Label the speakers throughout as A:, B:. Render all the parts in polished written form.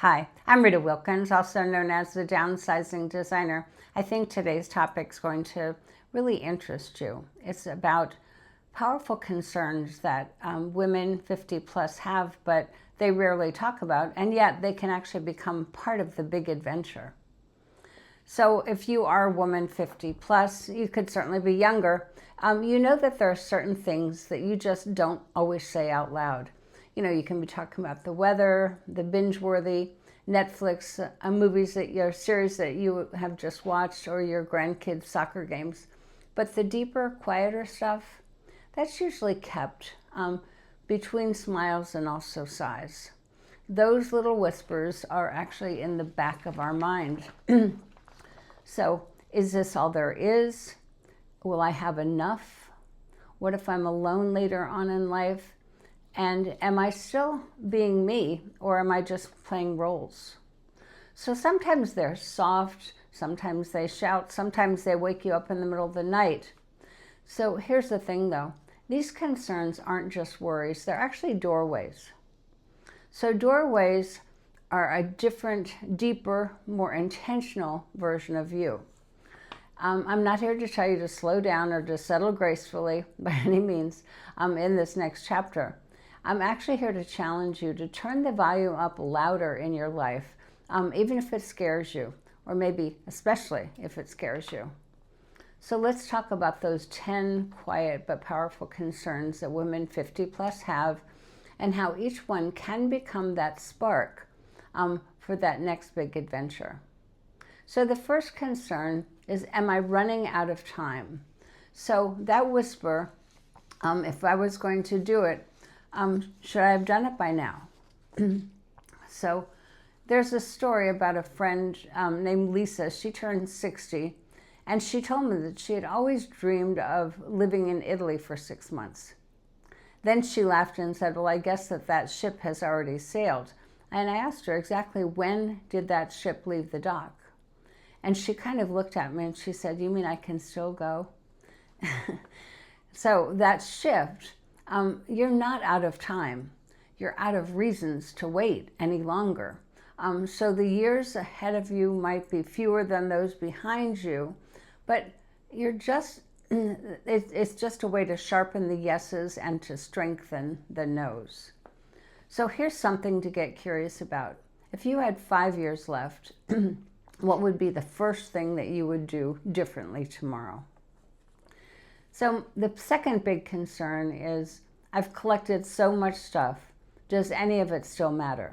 A: Hi, I'm Rita Wilkins, also known as the Downsizing Designer. I think today's topic is going to really interest you. It's about powerful concerns that women 50 plus have, but they rarely talk about, and yet they can actually become part of the big adventure. So if you are a woman 50 plus, you could certainly be younger. You know that there are certain things that you just don't always say out loud. You can be talking about the weather, the binge-worthy Netflix movies your series that you have just watched, or your grandkids' soccer games. But the deeper, quieter stuff, that's usually kept between smiles and also sighs. Those little whispers are actually in the back of our mind. So, is this all there is? Will I have enough? What if I'm alone later on in life? And am I still being me, or am I just playing roles? So sometimes they're soft, sometimes they shout, sometimes they wake you up in the middle of the night. So here's the thing though, these concerns aren't just worries, they're actually doorways. So doorways are a different, deeper, more intentional version of you. I'm not here to tell you to slow down or to settle gracefully by any means in this next chapter. I'm actually here to challenge you to turn the volume up louder in your life, even if it scares you, or maybe especially if it scares you. So let's talk about those 10 quiet but powerful concerns that women 50 plus have, and how each one can become that spark for that next big adventure. So the first concern is, am I running out of time? So that whisper, if I was going to do it, should I have done it by now? So there's a story about a friend named Lisa. She turned 60, and she told me that she had always dreamed of living in Italy for 6 months. Then she laughed and said, well, I guess that ship has already sailed. And I asked her exactly when did that ship leave the dock? And she kind of looked at me and she said, you mean I can still go? So that shift, you're not out of time. You're out of reasons to wait any longer. So the years ahead of you might be fewer than those behind you, but it's just a way to sharpen the yeses and to strengthen the nos. So here's something to get curious about. If you had 5 years left, what would be the first thing that you would do differently tomorrow? So the second big concern is, I've collected so much stuff. Does any of it still matter?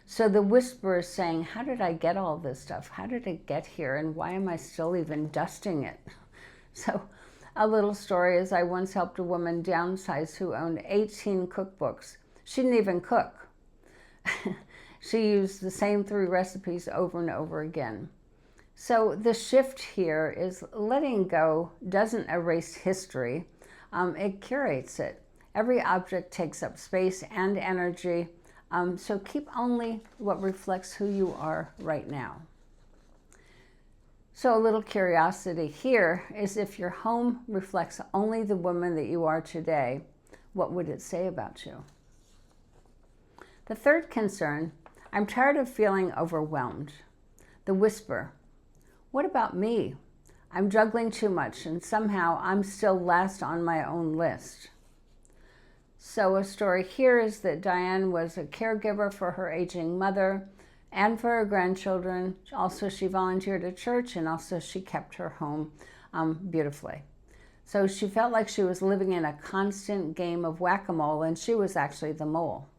A: So the whisper is saying, how did I get all this stuff? How did it get here? And why am I still even dusting it? So a little story is, I once helped a woman downsize who owned 18 cookbooks. She didn't even cook. She used the same 3 recipes over and over again. So the shift here is, letting go doesn't erase history. It curates it. Every object takes up space and energy. So keep only what reflects who you are right now. So a little curiosity here is, if your home reflects only the woman that you are today, what would it say about you? The third concern, I'm tired of feeling overwhelmed. The whisper, what about me? I'm juggling too much and somehow I'm still last on my own list. So a story here is that Diane was a caregiver for her aging mother and for her grandchildren. Also, she volunteered at church, and also she kept her home beautifully. So she felt like she was living in a constant game of whack-a-mole, and she was actually the mole.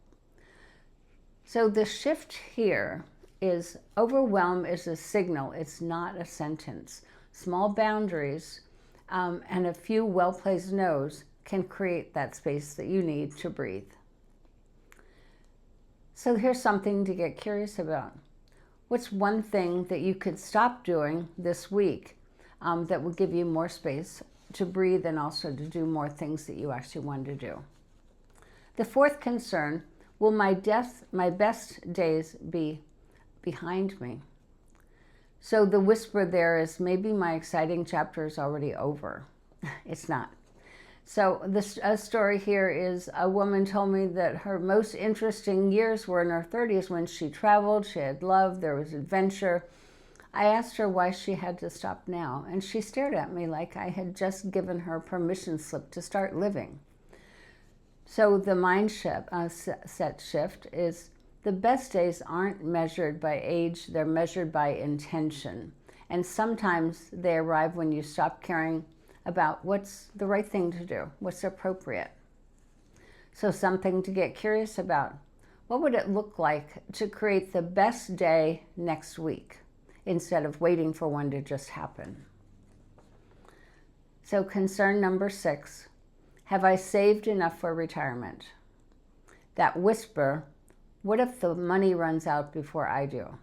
A: So the shift here is, overwhelm is a signal, it's not a sentence. Small boundaries and a few well-placed no's can create that space that you need to breathe. So here's something to get curious about. What's one thing that you could stop doing this week that will give you more space to breathe and also to do more things that you actually want to do? The fourth concern, will my best days be behind me? So the whisper there is, maybe my exciting chapter is already over. It's not. So this story here is a woman told me that her most interesting years were in her 30s when she traveled, she had love, there was adventure. I asked her why she had to stop now, and she stared at me like I had just given her permission slip to start living. So the set shift is the best days aren't measured by age, they're measured by intention. And sometimes they arrive when you stop caring about what's the right thing to do, what's appropriate. So something to get curious about. What would it look like to create the best day next week instead of waiting for one to just happen? So concern number 6, have I saved enough for retirement? That whisper, what if the money runs out before I do?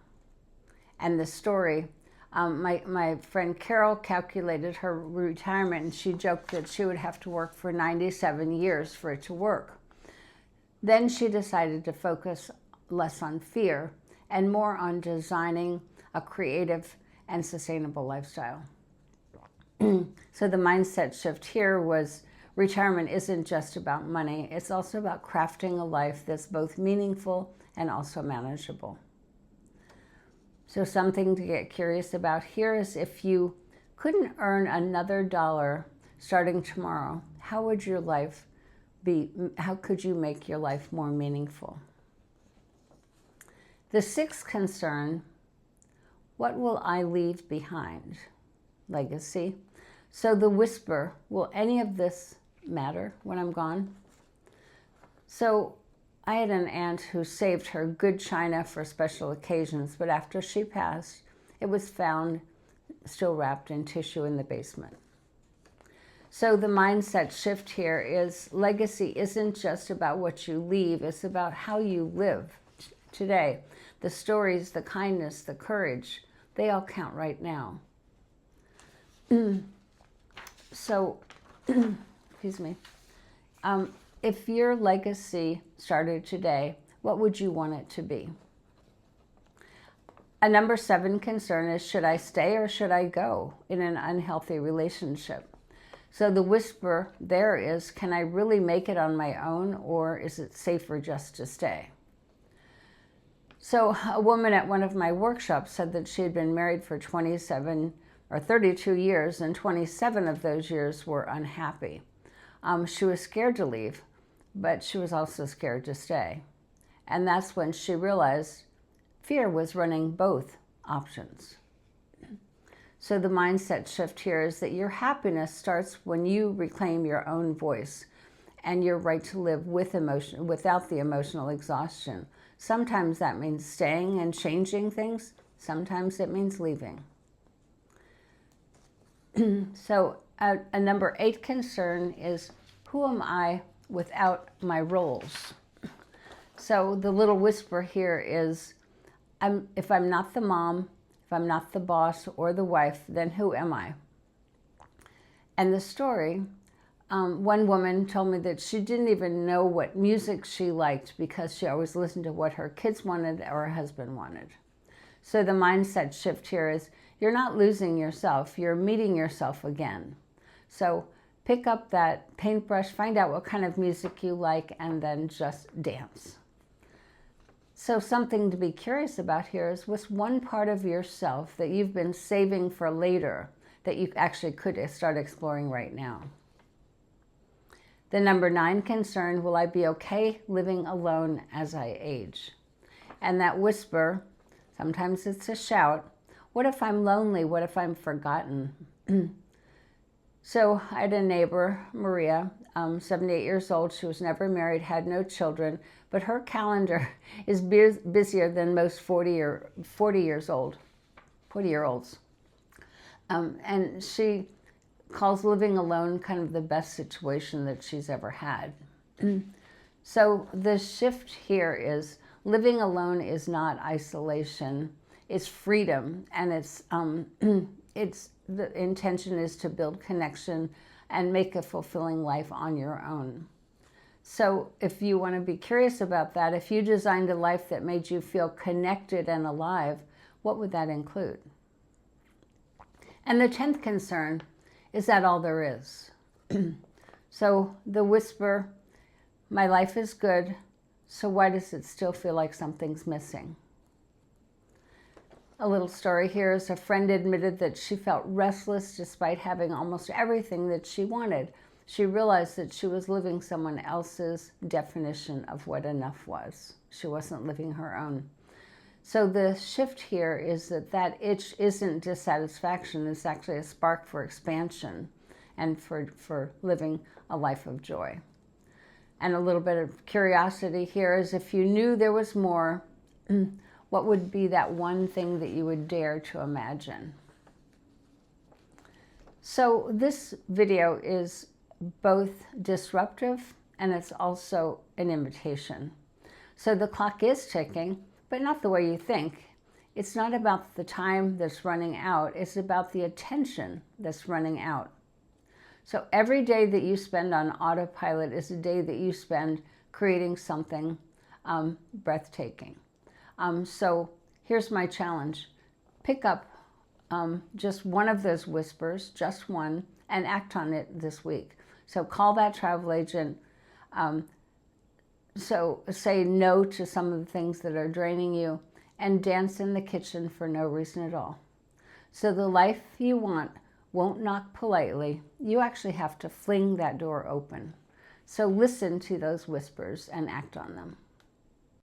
A: And the story, my friend Carol calculated her retirement, and she joked that she would have to work for 97 years for it to work. Then she decided to focus less on fear and more on designing a creative and sustainable lifestyle. So the mindset shift here was retirement isn't just about money, it's also about crafting a life that's both meaningful and also manageable. So something to get curious about here is if you couldn't earn another dollar starting tomorrow, how would your life be? How could you make your life more meaningful? The 6th concern, what will I leave behind? Legacy. So the whisper, will any of this matter when I'm gone? So I had an aunt who saved her good china for special occasions, but after she passed, it was found still wrapped in tissue in the basement. So the mindset shift here is legacy isn't just about what you leave, it's about how you live today. The stories, the kindness, the courage, they all count right now. So, excuse me. If your legacy started today, what would you want it to be? A number 7 concern is, should I stay or should I go in an unhealthy relationship? So the whisper there is, can I really make it on my own, or is it safer just to stay? So a woman at one of my workshops said that she had been married for 27 or 32 years, and 27 of those years were unhappy. She was scared to leave, but she was also scared to stay. And that's when she realized fear was running both options. So the mindset shift here is that your happiness starts when you reclaim your own voice and your right to live with emotion, without the emotional exhaustion. Sometimes that means staying and changing things. Sometimes it means leaving. So a number 8 concern is, who am I without my roles? So the little whisper here is, if I'm not the mom, if I'm not the boss or the wife, then who am I? And the story, one woman told me that she didn't even know what music she liked because she always listened to what her kids wanted or her husband wanted. So the mindset shift here is, you're not losing yourself, you're meeting yourself again. So pick up that paintbrush, find out what kind of music you like, and then just dance. So something to be curious about here is, what's one part of yourself that you've been saving for later that you actually could start exploring right now? The number 9 concern, will I be okay living alone as I age? And that whisper, sometimes it's a shout, what if I'm lonely? What if I'm forgotten? So I had a neighbor, Maria, 78 years old. She was never married, had no children, but her calendar is busier than most 40-year-olds. And she calls living alone kind of the best situation that she's ever had. So the shift here is, living alone is not isolation, it's freedom, and the intention is to build connection and make a fulfilling life on your own. So if you want to be curious about that, if you designed a life that made you feel connected and alive, what would that include? And the 10th concern, is that all there is? So the whisper, my life is good, so why does it still feel like something's missing? A little story here is a friend admitted that she felt restless despite having almost everything that she wanted. She realized that she was living someone else's definition of what enough was. She wasn't living her own. So the shift here is that itch isn't dissatisfaction, it's actually a spark for expansion and for living a life of joy. And a little bit of curiosity here is, if you knew there was more, what would be that one thing that you would dare to imagine? So this video is both disruptive and it's also an invitation. So the clock is ticking, but not the way you think. It's not about the time that's running out, it's about the attention that's running out. So every day that you spend on autopilot is a day that you spend creating something breathtaking. So here's my challenge. Pick up just one of those whispers, just one, and act on it this week. So call that travel agent. So say no to some of the things that are draining you, and dance in the kitchen for no reason at all. So the life you want won't knock politely. You actually have to fling that door open. So listen to those whispers and act on them.